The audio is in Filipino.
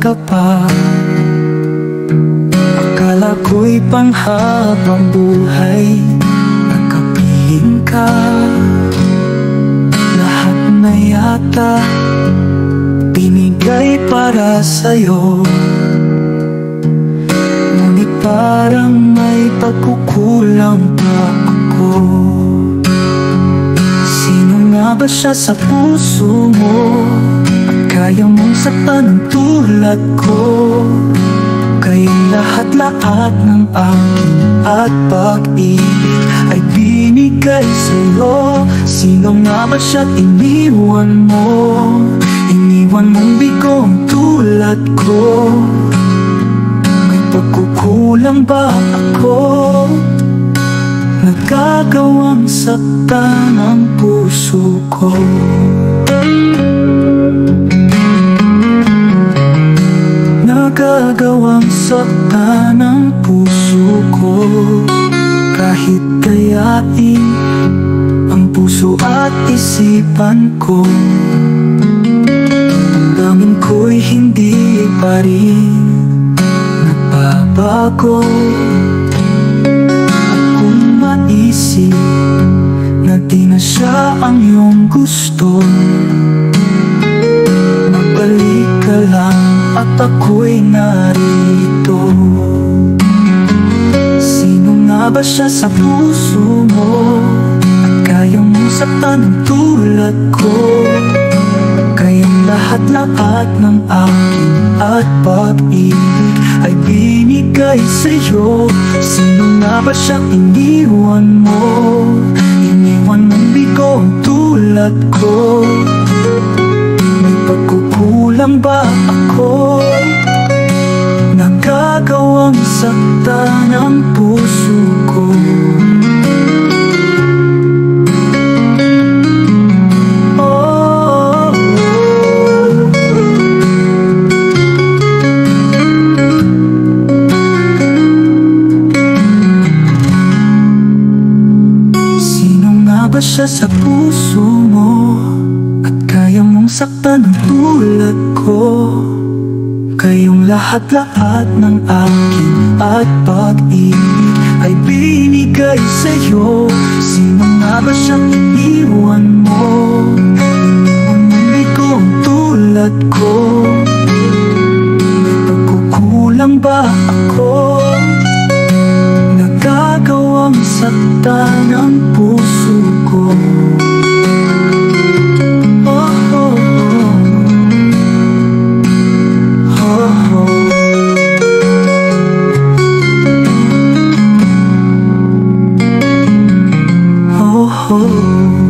ka pa. Akala ko'y panghabang buhay, nakapiling ka. Lahat na yata binigay para sa'yo, ngunit parang may pagkukulang pa ako. Sino nga ba siya sa puso mo? Kaya mong saktan ang tulad ko. Kayong lahat-lahat ng akin at pag-ibig ay binigay sa'yo. Sino nga ba siya't iniwan mo? Iniwan mong bigong tulad ko. May pagkukulang ba ako? Nagagawang saktan ang puso ko. Nagagawang saktan ang puso ko. Kahit kayain ang puso at isipan ko, damdamin ko'y hindi pa rin nagbabago. At kung maisip na di na siya ang iyong gusto, magbalik ka lang at ako'y narito. Sino nga ba siya sa puso mo? At kaya mong saktan ang tulad ko. Kayang lahat-lahat ng akin at pag-ibig ay binigay sa'yo. Sino nga ba siyang iniwan mo? Iniwan mong bigong tulad ko. May pagkukulang ba ako? Nagagawang saktan ang puso ko. Sino nga ba siya sa puso mo? At kaya mong saktan ang tulad ko. Kayong lahat-lahat ng akin at pag-ibig ay binigay sa'yo. Sino nga ba siyang iniwan mo? Iniwan mong bigong tulad ko. May pagkukulang ba ako? Nagagawang saktan ang puso ko. Oh,